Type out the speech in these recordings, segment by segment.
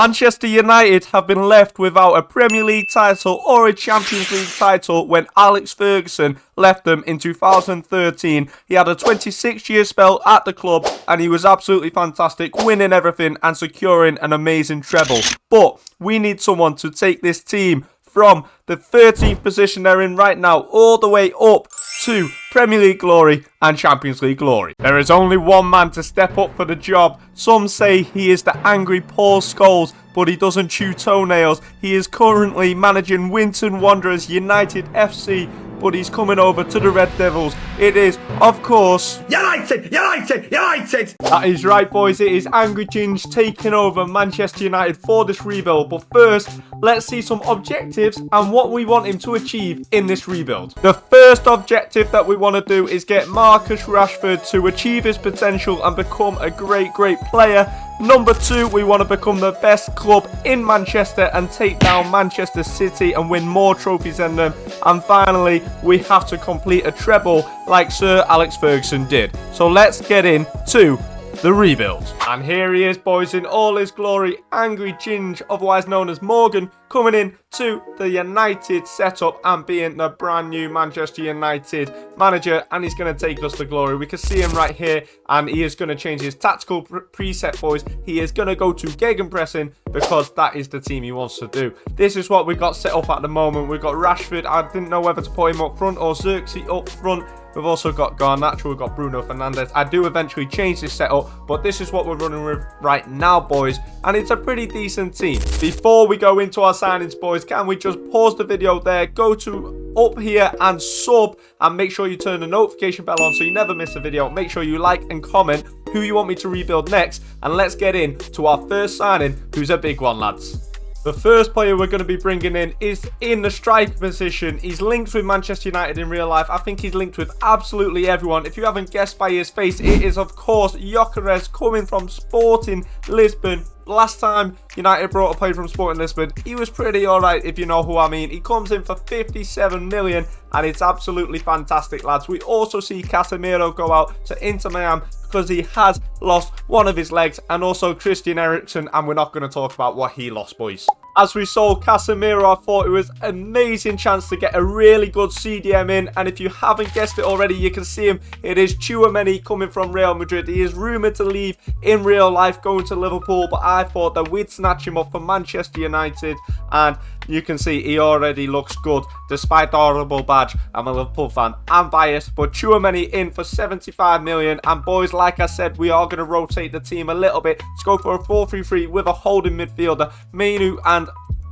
Manchester United have been left without a Premier League title or a Champions League title when Alex Ferguson left them in 2013. He had a 26-year spell at the club and he was absolutely fantastic, winning everything and securing an amazing treble. But we need someone to take this team from the 13th position they're in right now all the way up to Premier League glory and Champions League glory. There is only one man to step up for the job. Some say he is the angry Paul Scholes, but he doesn't chew toenails. He is currently managing Winton Wanderers United FC, but he's coming over to the Red Devils. It is, of course, United! That is right, boys. It is Angry Ginge taking over Manchester United for this rebuild. But first, let's see some objectives and what we want him to achieve in this rebuild. The first objective that we want to do is get Marcus Rashford to achieve his potential and become a great player. Number 2, we want to become the best club in Manchester and take down Manchester City and win more trophies than them. And finally, we have to complete a treble like Sir Alex Ferguson did. So let's get into the rebuild. And here he is, boys, in all his glory. Angry Ginge, otherwise known as Morgan, coming in to the United setup and being the brand new Manchester United manager, and he's going to take us to glory. We can see him right here, and he is going to change his tactical preset, boys. He is going to go to gegenpressing because that is the team he wants to do. This is what we've got set up at the moment. We've got Rashford. I didn't know whether to put him up front or Xerxes up front. We've also got Garnacho, we've got Bruno Fernandes. I do eventually change this setup, but this is what we're running with right now, boys. And it's a pretty decent team. Before we go into our signings, boys, can we just pause the video there, go to up here and sub, and make sure you turn the notification bell on so you never miss a video. Make sure you like and comment who you want me to rebuild next. And let's get into our first signing, who's a big one, lads. The first player we're going to be bringing in is in the striker position. He's linked with Manchester United in real life. I think he's linked with absolutely everyone. If you haven't guessed by his face, it is, of course, Gyökeres, coming from Sporting Lisbon. Last time United brought a player from Sporting Lisbon, he was pretty alright, if you know who I mean. He comes in for 57 million, and it's absolutely fantastic, lads. We also see Casemiro go out to Inter Miami because he has lost one of his legs, and also Christian Eriksen, and we're not going to talk about what he lost, boys. As we sold Casemiro, I thought it was an amazing chance to get a really good CDM in. And if you haven't guessed it already, you can see him. It is Tchouaméni coming from Real Madrid. He is rumoured to leave in real life, going to Liverpool. But I thought that we'd snatch him up for Manchester United. And you can see he already looks good, despite the horrible badge. I'm a Liverpool fan. I'm biased, but Tchouaméni in for 75 million. And boys, like I said, we are going to rotate the team a little bit. Let's go for a 4-3-3 with a holding midfielder. Mainu and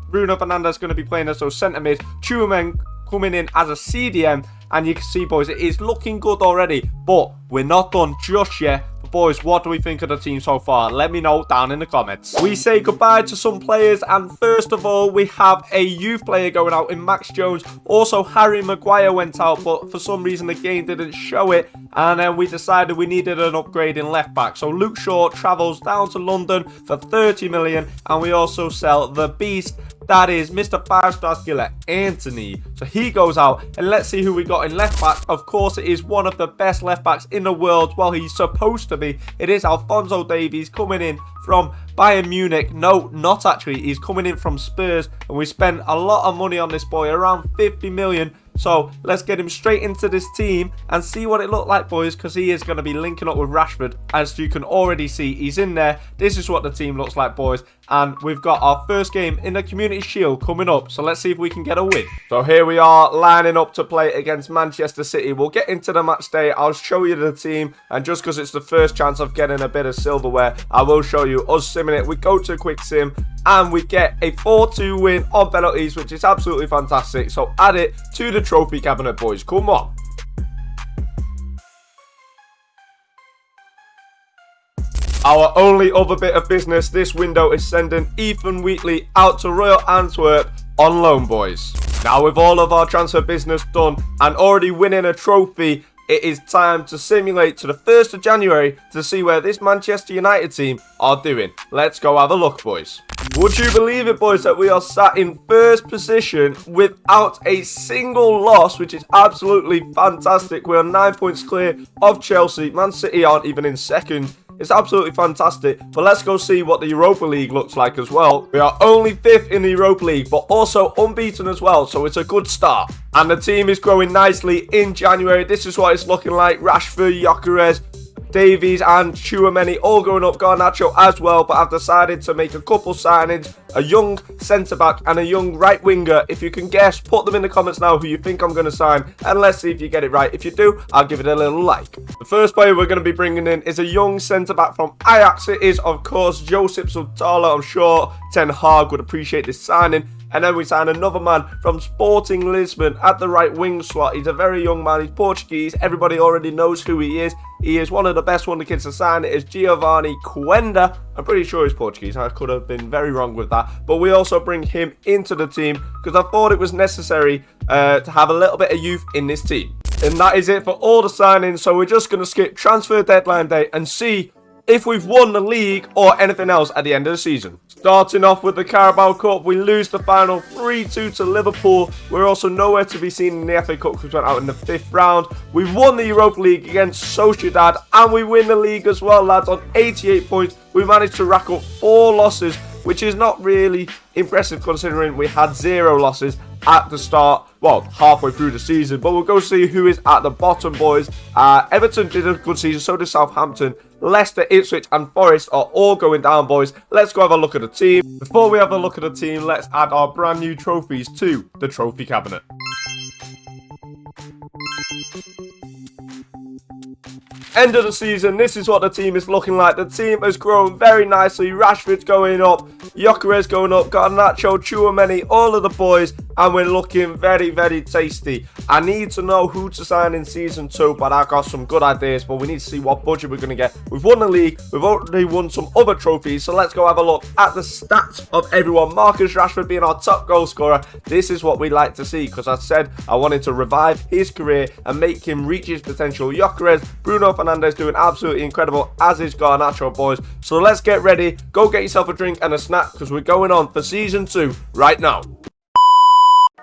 Bruno Fernandes going to be playing as those centre mid. Tchouaméni coming in as a CDM. And you can see, boys, it is looking good already. But we're not done just yet. Boys, what do we think of the team so far? Let me know down in the comments. We say goodbye to some players, and first of all, we have a youth player going out in Max Jones. Also, Harry Maguire went out, but for some reason the game didn't show it, and then we decided we needed an upgrade in left back. So Luke Shaw travels down to London for 30 million, and we also sell the beast. That is Mr. 5-star skiller, Anthony. So he goes out, and let's see who we got in left back. Of course, it is one of the best left backs in the world. Well, he's supposed to be. It is Alphonso Davies coming in from Bayern Munich. No, not actually. He's coming in from Spurs, and we spent a lot of money on this boy, around 50 million. So let's get him straight into this team and see what it looked like, boys, because he is going to be linking up with Rashford. As you can already see, he's in there. This is what the team looks like, boys. And we've got our first game in the Community Shield coming up. So let's see if we can get a win. So here we are lining up to play against Manchester City. We'll get into the match day. I'll show you the team. And just because it's the first chance of getting a bit of silverware, I will show you us simming it. We go to a quick sim, and we get a 4-2 win on penalties, which is absolutely fantastic. So add it to the trophy cabinet, boys. Come on. Our only other bit of business this window is sending Ethan Wheatley out to Royal Antwerp on loan, boys. Now, with all of our transfer business done and already winning a trophy, it is time to simulate to the 1st of January to see where this Manchester United team are doing. Let's go have a look, boys. Would you believe it, boys, that we are sat in first position without a single loss, which is absolutely fantastic. We're 9 points clear of Chelsea. Man City aren't even in second. It's absolutely fantastic. But let's go see what the Europa League looks like as well. We are only 5th in the Europa League, but also unbeaten as well, so it's a good start. And the team is growing nicely in January. This is what it's looking like. Rashford, Gyökeres, Davies and Tchouaméni all going up, Garnacho as well, but I've decided to make a couple signings, a young centre-back and a young right winger. If you can guess, put them in the comments now who you think I'm going to sign, and let's see if you get it right. If you do, I'll give it a little like. The first player we're going to be bringing in is a young centre-back from Ajax. It is, of course, Josip Sultala. I'm sure Ten Hag would appreciate this signing. And then we sign another man from Sporting Lisbon at the right wing slot. He's a very young man. He's Portuguese. Everybody already knows who he is. He is one of the best wonderkids to sign. It is Giovanni Quenda. I'm pretty sure he's Portuguese. I could have been very wrong with that. But we also bring him into the team because I thought it was necessary to have a little bit of youth in this team. And that is it for all the signings. So we're just going to skip transfer deadline day and see if we've won the league or anything else at the end of the season. Starting off with the Carabao Cup, we lose the final 3-2 to Liverpool. We're also nowhere to be seen in the FA Cup because we went out in the 5th round. We won the Europa League against Sociedad and we win the league as well, lads, on 88 points. We managed to rack up 4 losses, which is not really impressive considering we had 0 losses at the start, well, halfway through the season. But we'll go see who is at the bottom, boys. Everton did a good season, so did Southampton. Leicester, Ipswich and Forest are all going down, boys. Let's go have a look at the team. Before we have a look at the team, let's add our brand new trophies to the trophy cabinet. End of the season, this is what the team is looking like. The team has grown very nicely. Rashford's going up, Gyökeres going up, Garnacho, Tchouaméni, all of the boys, and we're looking very, very tasty. I need to know who to sign in Season 2, but I've got some good ideas, but we need to see what budget we're going to get. We've won the league, we've already won some other trophies, so let's go have a look at the stats of everyone. Marcus Rashford being our top goal scorer. This is what we like to see, because I said I wanted to revive his career and make him reach his potential. Gyökeres, Bruno Fernandes doing absolutely incredible, as is Garnacho, boys. So let's get ready, go get yourself a drink and a snack, because we're going on for Season 2 right now.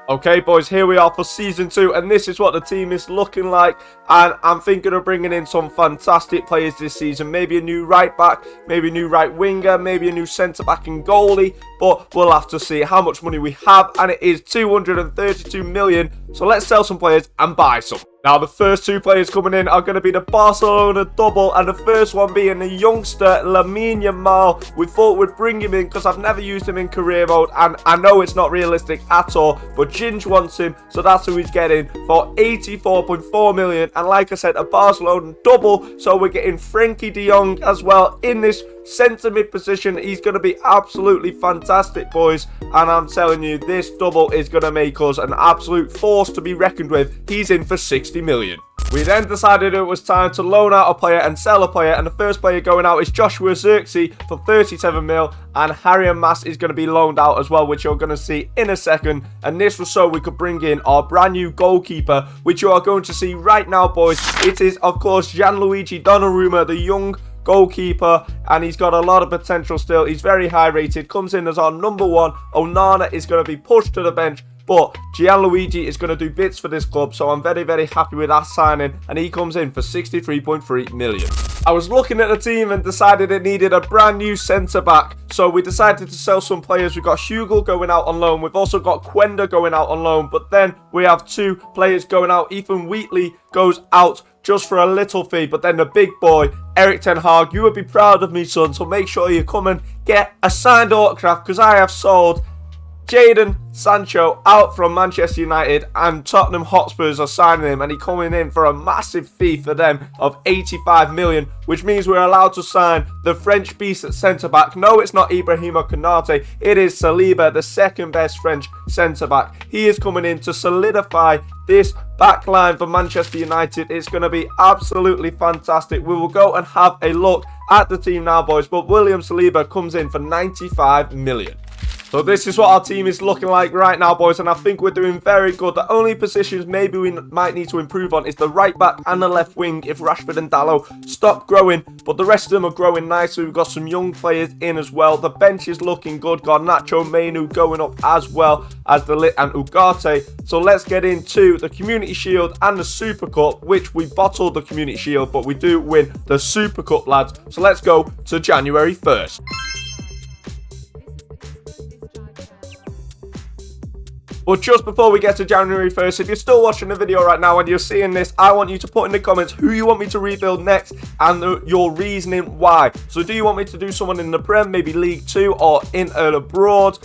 Okay, boys, here we are for Season 2, and this is what the team is looking like. And I'm thinking of bringing in some fantastic players this season. Maybe a new right back, maybe a new right winger, maybe a new centre back and goalie. But we'll have to see how much money we have, and it is 232 million. So let's sell some players and buy some. Now, the first 2 players coming in are going to be the Barcelona double, and the first one being the youngster Lamine Yamal. We thought we'd bring him in because I've never used him in career mode, and I know it's not realistic at all, but Ginge wants him, so that's who he's getting for 84.4 million. And like I said, a Barcelona double, so we're getting Frenkie de Jong as well in this centre mid position. He's going to be absolutely fantastic, boys, and I'm telling you, this double is going to make us an absolute force to be reckoned with. He's in for 60 million. We then decided it was time to loan out a player and sell a player, and the first player going out is Joshua Zirkzee for 37 mil, and Harry and Mass is going to be loaned out as well, which you're going to see in a second. And this was so we could bring in our brand new goalkeeper, which you are going to see right now, boys. It is, of course, Gianluigi Donnarumma, the young goalkeeper, and he's got a lot of potential still. He's very high rated, comes in as our number 1. Onana is going to be pushed to the bench, but Gianluigi is going to do bits for this club, so I'm very, very happy with that signing, and he comes in for 63.3 million. I was looking at the team and decided it needed a brand new centre-back, so we decided to sell some players. We've got Hugo going out on loan, we've also got Quenda going out on loan, but then we have 2 players going out. Ethan Wheatley goes out just for a little fee, but then the big boy, Erik Ten Hag, you would be proud of me, son, so make sure you come and get a signed autograph, because I have sold Jadon Sancho out from Manchester United, and Tottenham Hotspurs are signing him, and he's coming in for a massive fee for them of 85 million, which means we're allowed to sign the French beast at centre-back. No, it's not Ibrahima Konate, it is Saliba, the second best French centre-back. He is coming in to solidify this back line for Manchester United. It's going to be absolutely fantastic. We will go and have a look at the team now, boys, but William Saliba comes in for 95 million. So this is what our team is looking like right now, boys, and I think we're doing very good. The only positions maybe we might need to improve on is the right back and the left wing if Rashford and Dalot stop growing, but the rest of them are growing nicely. We've got some young players in as well. The bench is looking good. Got Nacho, Mainu going up as well as the Lit and Ugarte. So let's get into the Community Shield and the Super Cup, which we bottled the Community Shield, but we do win the Super Cup, lads. So let's go to January 1st. But just before we get to January 1st, if you're still watching the video right now and you're seeing this, I want you to put in the comments who you want me to rebuild next and your reasoning why. So do you want me to do someone in the Prem, maybe League 2 or in an abroad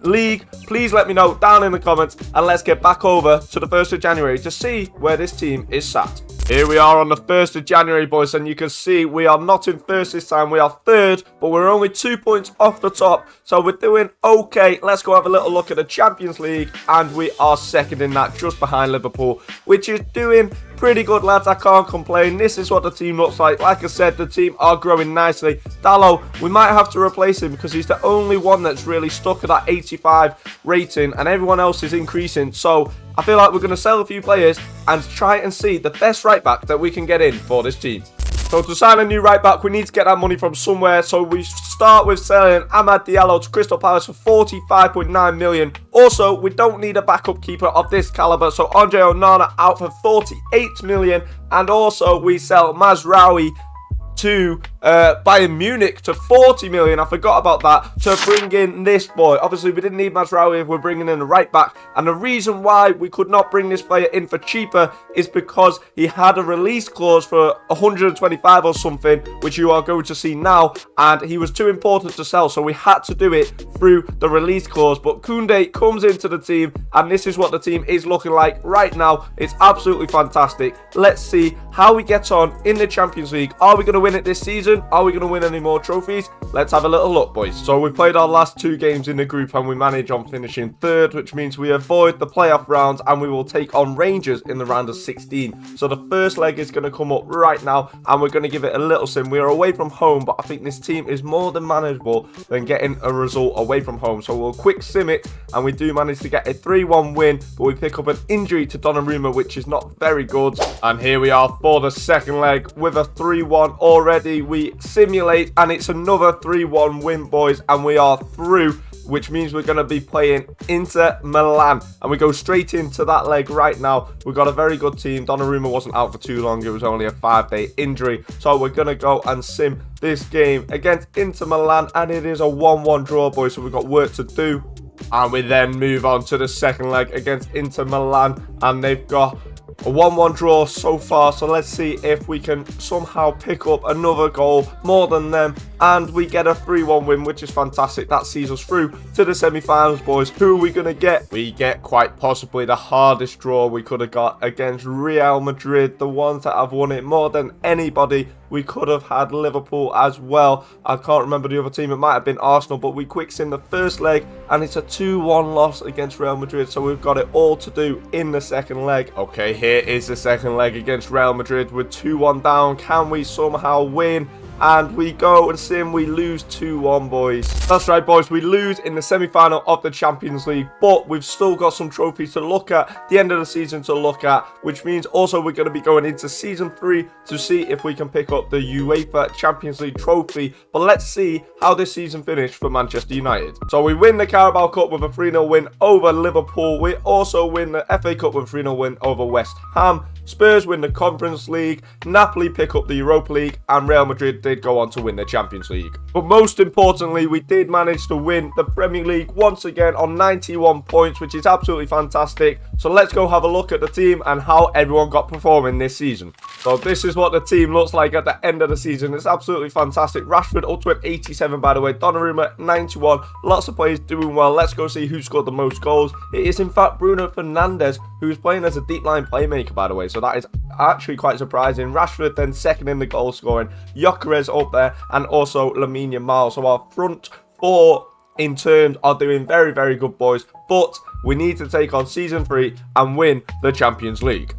league? Please let me know down in the comments, and let's get back over to the 1st of January to see where this team is sat. Here we are on the 1st of January, boys, and you can see we are not in first this time. We are third, but we're only 2 points off the top, so we're doing okay. Let's go have a little look at the Champions League, and we are second in that, just behind Liverpool, which is doing pretty good, lads. I can't complain. This is what the team looks like. Like I said, the team are growing nicely. Dalot, we might have to replace him because he's the only one that's really stuck at that 85 rating, and everyone else is increasing. So I feel like we're going to sell a few players and try and see the best right back that we can get in for this team. So to sign a new right back, we need to get that money from somewhere. So we start with selling Amad Diallo to Crystal Palace for 45.9 million. Also, we don't need a backup keeper of this caliber. So Andre Onana out for 48 million. And also we sell Mazraoui to Bayern Munich to 40 million. I forgot about that, to bring in this boy. Obviously, we didn't need Mazraoui if we're bringing in a right back. And the reason why we could not bring this player in for cheaper is because he had a release clause for 125 or something, which you are going to see now. And he was too important to sell, so we had to do it through the release clause. But Koundé comes into the team, and this is what the team is looking like right now. It's absolutely fantastic. Let's see how we get on in the Champions League. Are we going to win it this season? Are we going to win any more trophies? Let's have a little look, boys. So we played our last 2 games in the group and we managed on finishing 3rd, which means we avoid the playoff rounds and we will take on Rangers in the round of 16. So the first leg is going to come up right now and we're going to give it a little sim. We are away from home, but I think this team is more than manageable than getting a result away from home. So we'll quick sim it, and we do manage to get a 3-1 win, but we pick up an injury to Donnarumma, which is not very good. And here we are for the second leg with a 3-1 already. We simulate and it's another 3-1 win, boys, and we are through, which means we're going to be playing Inter Milan, and we go straight into that leg right now. We've got a very good team. Donnarumma wasn't out for too long. It was only a 5-day injury, so we're going to go and sim this game against Inter Milan, and it is a 1-1 draw, boys, so we've got work to do. And we then move on to the second leg against Inter Milan, and they've got a 1-1 draw so far, so let's see if we can somehow pick up another goal more than them, and we get a 3-1 win, which is fantastic. That sees us through to the semi-finals, boys. Who are we going to get? We get quite possibly the hardest draw we could have got against Real Madrid, the ones that have won it more than anybody. We could have had Liverpool as well. I can't remember the other team. It might have been Arsenal, but we quick sim the first leg, and it's a 2-1 loss against Real Madrid, so we've got it all to do in the second leg. Okay, here is the second leg against Real Madrid. We're 2-1 down. Can we somehow win? And we go and sim, we lose 2-1, boys. That's right, boys, we lose in the semi-final of the Champions League, but we've still got some trophies to look at, the end of the season to look at, which means also we're going to be going into Season 3 to see if we can pick up the UEFA Champions League trophy. But let's see how this season finished for Manchester United. So we win the Carabao Cup with a 3-0 win over Liverpool. We also win the FA Cup with a 3-0 win over West Ham. Spurs win the Conference League, Napoli pick up the Europa League, and Real Madrid did go on to win the Champions League. But most importantly, we did manage to win the Premier League once again on 91 points, which is absolutely fantastic. So let's go have a look at the team and how everyone got performing this season. So this is what the team looks like at the end of the season. It's absolutely fantastic. Rashford up to an 87, by the way. Donnarumma 91. Lots of players doing well. Let's go see who scored the most goals. It is in fact Bruno Fernandes, who is playing as a deep line playmaker, by the way. So that is actually quite surprising. Rashford then second in the goal scoring. Gyökeres up there, and also Lamine Yamal. So our front four in terms are doing very, very good, boys. But we need to take on Season 3 and win the Champions League.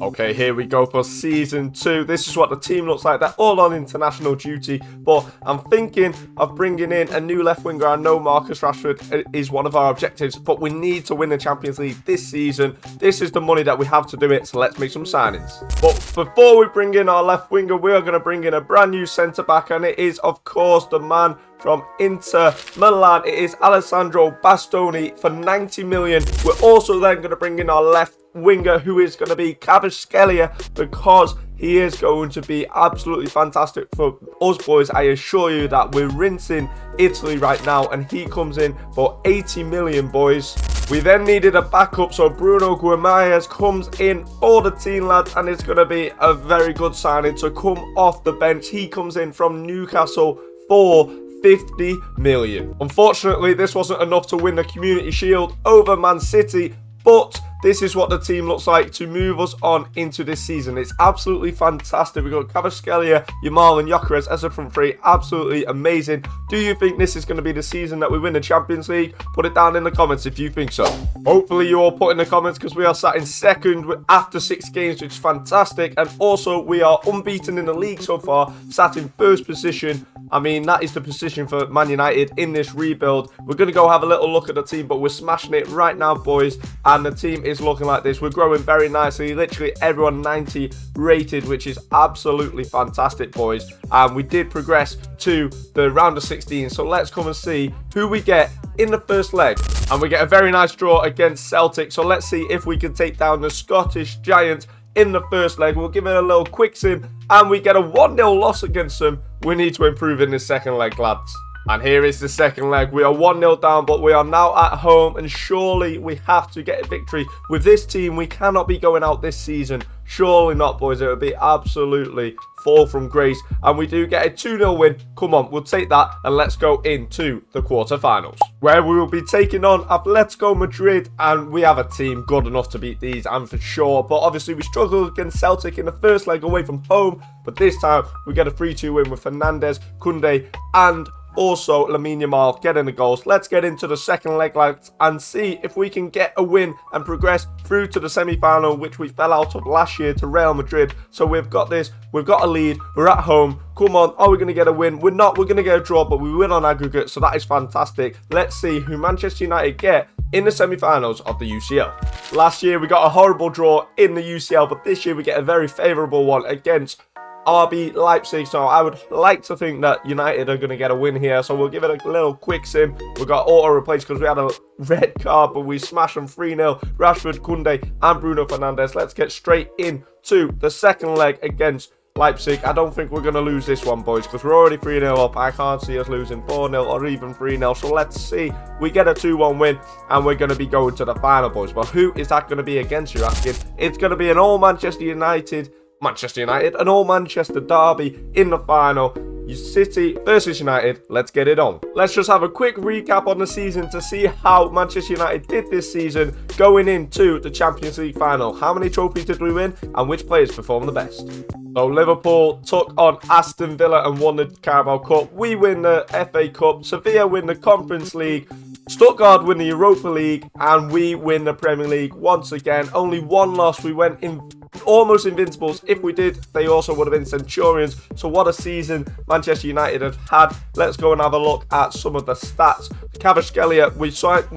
Okay, here we go for season 2. This is what the team looks like. They're all on international duty, but I'm thinking of bringing in a new left winger. I know Marcus Rashford is one of our objectives, but we need to win the Champions League this season. This is the money that we have to do it, so let's make some signings. But before we bring in our left winger, we are going to bring in a brand new centre-back, and it is, of course, the man from Inter Milan. It is Alessandro Bastoni for 90 million. We're also then going to bring in our left winger, who is going to be Kvaratskhelia, because he is going to be absolutely fantastic for us, boys. I assure you that we're rinsing Italy right now, and he comes in for 80 million, boys. We then needed a backup, so Bruno Guimaraes comes in for the team, lads, and it's going to be a very good signing to come off the bench. He comes in from Newcastle for 50 million. Unfortunately, this wasn't enough to win the Community Shield over Man City, but this is what the team looks like to move us on into this season. It's absolutely fantastic. We've got Kvaratskhelia, Yamal and Gyökeres as a front three. Absolutely amazing. Do you think this is going to be the season that we win the Champions League? Put it down in the comments if you think so. Hopefully you all put in the comments, because we are sat in second after 6 games, which is fantastic. And also we are unbeaten in the league so far, sat in first position. I mean, that is the position for Man United in this rebuild. We're going to go have a little look at the team, but we're smashing it right now, boys. And the team is looking like this. We're growing very nicely. Literally everyone 90 rated, which is absolutely fantastic, boys. And we did progress to the round of 16. So let's come and see who we get in the first leg. And we get a very nice draw against Celtic. So let's see if we can take down the Scottish Giants in the first leg. We'll give it a little quick sim, and we get a 1-0 loss against them. We need to improve in this second leg, lads. And here is the second leg. We are 1-0 down, but we are now at home, and surely we have to get a victory. With this team, we cannot be going out this season. Surely not, boys. It would be absolutely fall from grace. And we do get a 2-0 win. Come on, we'll take that, and let's go into the quarterfinals, where we will be taking on Atletico Madrid, and we have a team good enough to beat these, I'm for sure. But obviously we struggled against Celtic in the first leg away from home, but this time we get a 3-2 win with Fernandes, Koundé, and also Lamine Yamal getting the goals. Let's get into the second leg, lads, and see if we can get a win and progress through to the semi-final, which we fell out of last year to Real Madrid. So we've got this. We've got a lead. We're at home. Come on. Are we going to get a win? We're not. We're going to get a draw, but we win on aggregate, so that is fantastic. Let's see who Manchester United get in the semi-finals of the UCL. Last year, we got a horrible draw in the UCL, but this year we get a very favourable one against RB Leipzig. So I would like to think that United are going to get a win here. So we'll give it a little quick sim. We got auto replace because we had a red card, but we smashed them 3-0. Rashford, Koundé and Bruno Fernandes. Let's get straight into the second leg against Leipzig. I don't think we're going to lose this one, boys, because we're already 3-0 up. I can't see us losing 4-0 or even 3-0. So let's see. We get a 2-1 win, and we're going to be going to the final, boys. But who is that going to be against, you're asking? It's going to be an all Manchester United, an all Manchester derby in the final. City versus United. Let's get it on. Let's just have a quick recap on the season to see how Manchester United did this season going into the Champions League final. How many trophies did we win, and which players performed the best? So Liverpool took on Aston Villa and won the Carabao Cup. We win the FA Cup. Sevilla win the Conference League. Stuttgart win the Europa League, and we win the Premier League once again. Only one loss. We went in almost invincibles. If we did, they also would have been Centurions. So what a season Manchester United have had. Let's go and have a look at some of the stats. Kvaratskhelia, we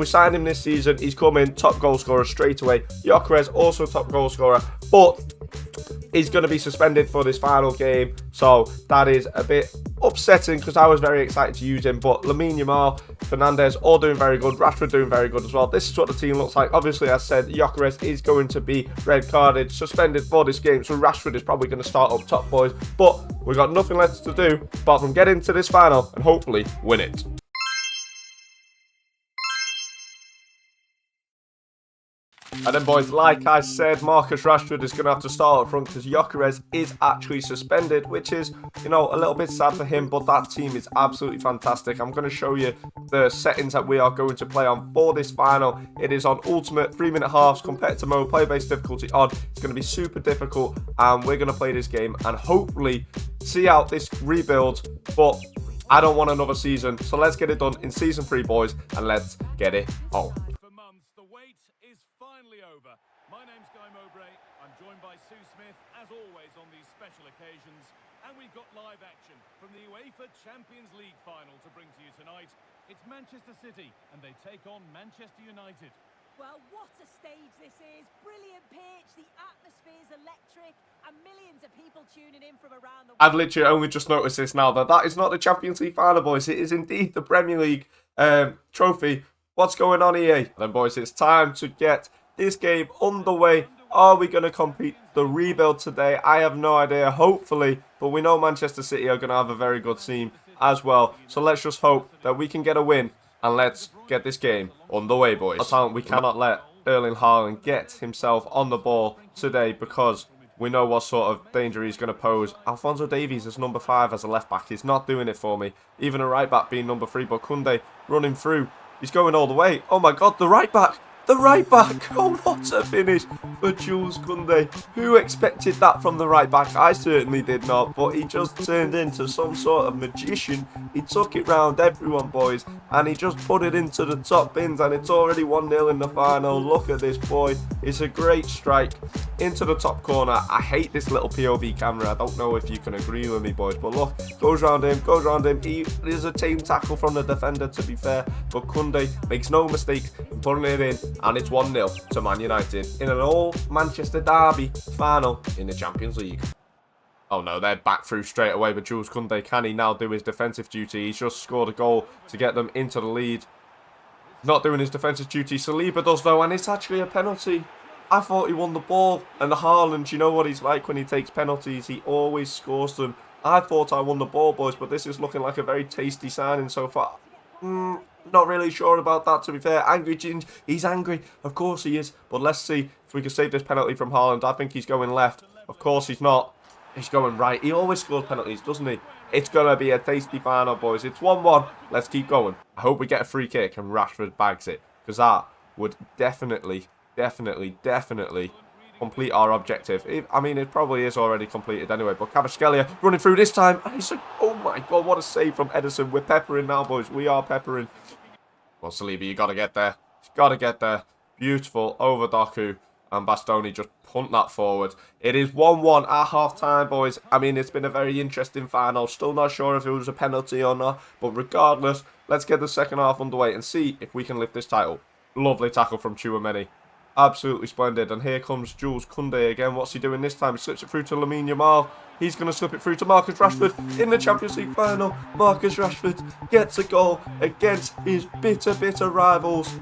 signed him this season. He's come in top goal scorer straight away. Gyökeres also top goal scorer, but he's going to be suspended for this final game, so that is a bit upsetting because I was very excited to use him. But Lamine Yamal, Fernandes, all doing very good. Rashford doing very good as well. This is what the team looks like. Obviously, as I said, Gyökeres is going to be red carded, suspended for this game, so Rashford is probably going to start up top, boys. But we've got nothing left to do apart from get into this final and hopefully win it. And then, boys, like I said, Marcus Rashford is going to have to start up front because Gyökeres is actually suspended, which is, you know, a little bit sad for him, but that team is absolutely fantastic. I'm going to show you the settings that we are going to play on for this final. It is on ultimate 3-minute halves, competitive mode, play-based difficulty on. It's going to be super difficult, and we're going to play this game and hopefully see out this rebuild, but I don't want another season, so let's get it done in season 3, boys, and let's get it on. My name's Guy Mowbray. I'm joined by Susie. special occasions, and we've got live action from the UEFA Champions League final to bring to you tonight. It's Manchester City, and they take on Manchester United. Well, what a stage this is. Brilliant pitch, the atmosphere's electric, and millions of people tuning in from around the world. I've literally only just noticed this now, that is not the Champions League final, boys. It is indeed the Premier League trophy. What's going on, EA? Then, boys, it's time to get this game underway. Are we going to complete the rebuild today? I have no idea, hopefully, but we know Manchester City are going to have a very good team as well. So let's just hope that we can get a win, and let's get this game underway, boys. We cannot let Erling Haaland get himself on the ball today, because we know what sort of danger he's going to pose. Alphonso Davies as number 5 as a left-back is not doing it for me. Even a right-back being number 3, but Koundé running through. He's going all the way. Oh my God, the right-back! The right back! Oh, what a finish for Jules Koundé. Who expected that from the right back? I certainly did not, but he just turned into some sort of magician. He took it round everyone, boys, and he just put it into the top bins, and it's already 1-0 in the final. Look at this boy. It's a great strike into the top corner. I hate this little POV camera. I don't know if you can agree with me, boys, but look, goes round him, goes round him. There's a team tackle from the defender, to be fair, but Koundé makes no mistake in putting it in. And it's 1-0 to Man United in an all-Manchester derby final in the Champions League. Oh no, they're back through straight away, but Jules Koundé, can he now do his defensive duty? He's just scored a goal to get them into the lead. Not doing his defensive duty. Saliba does though, and it's actually a penalty. I thought he won the ball, and Haaland, you know what he's like when he takes penalties. He always scores them. I thought I won the ball, boys, but this is looking like a very tasty signing so far. Not really sure about that, to be fair. Angry Ginge, he's angry. Of course he is. But let's see if we can save this penalty from Haaland. I think he's going left. Of course he's not. He's going right. He always scores penalties, doesn't he? It's going to be a tasty final, boys. It's 1-1. Let's keep going. I hope we get a free kick and Rashford bags it, because that would definitely complete our objective. I mean, it probably is already completed anyway, but Kvaratskhelia running through this time, and he's like, oh my God, what a save from Ederson. We're peppering now, boys. We are peppering. Well, Saliba, you got to get there. He's got to get there. Beautiful over Doku, and Bastoni just punt that forward. It is 1-1 at half-time, boys. I mean, it's been a very interesting final. Still not sure if it was a penalty or not, but regardless, let's get the second half underway and see if we can lift this title. Lovely tackle from Tchouaméni. Absolutely splendid. And here comes Jules Koundé again. What's he doing this time? He slips it through to Lamine Yamal. He's going to slip it through to Marcus Rashford in the Champions League final. Marcus Rashford gets a goal against his bitter rivals.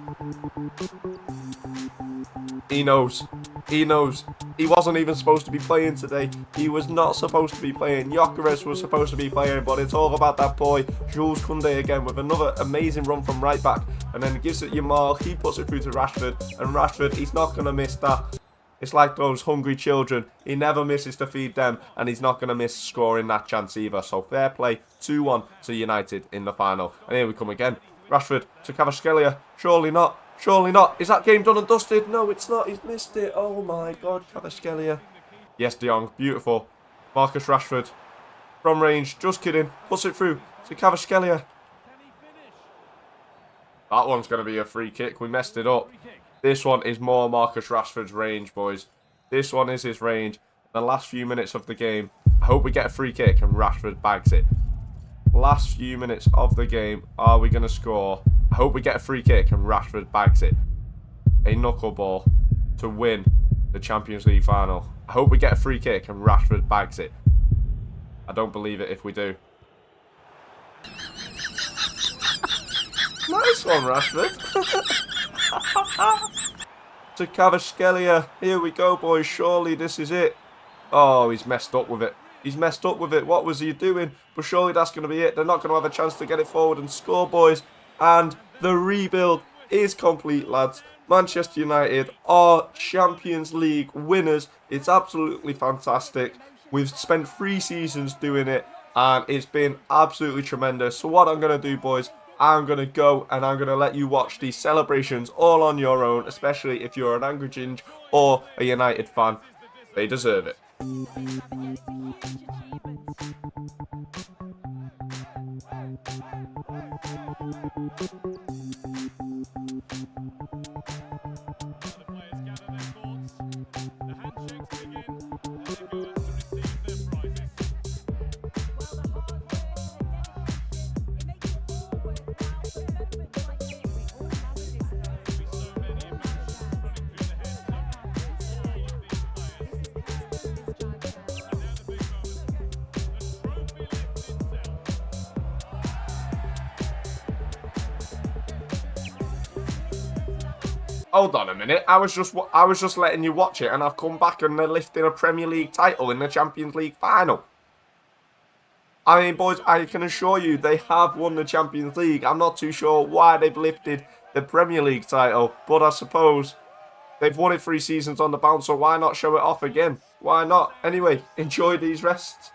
He knows. He knows. He wasn't even supposed to be playing today. He was not supposed to be playing. Gyökeres was supposed to be playing, but it's all about that boy, Jules Koundé, again with another amazing run from right back. And then he gives it Yamal. He puts it through to Rashford. And Rashford, he's not going to miss that. It's like those hungry children. He never misses to feed them. And he's not going to miss scoring that chance either. So fair play. 2-1 to United in the final. And here we come again. Rashford to Kvaratskhelia. Surely not. Surely not. Is that game done and dusted? No, it's not. He's missed it. Oh my God, Kvaratskhelia. Yes, De Jong. Beautiful. Marcus Rashford. From range. Just kidding. Puts it through to Kvaratskhelia. That one's going to be a free kick. We messed it up. This one is more Marcus Rashford's range, boys. This one is his range. The last few minutes of the game. I hope we get a free kick and Rashford bags it. Last few minutes of the game. Are we going to score? I hope we get a free kick and Rashford bags it. A knuckleball to win the Champions League final. I hope we get a free kick and Rashford bags it. I don't believe it if we do. Nice one, Rashford. To Kvaratskhelia. Here we go, boys. Surely this is it. Oh, he's messed up with it. He's messed up with it. What was he doing? But surely that's going to be it. They're not going to have a chance to get it forward and score, boys. And the rebuild is complete, lads. Manchester United are Champions League winners. It's absolutely fantastic. We've spent 3 seasons doing it, and it's been absolutely tremendous. So what I'm going to do, boys, I'm going to go and I'm going to let you watch these celebrations all on your own, especially if you're an Angry Ginge or a United fan. They deserve it. Hold on a minute. I was just letting you watch it, and I've come back and they're lifting a Premier League title in the Champions League final. I mean, boys, I can assure you they have won the Champions League. I'm not too sure why they've lifted the Premier League title, but I suppose they've won it 3 seasons on the bounce, so why not show it off again? Why not? Anyway, enjoy these rests.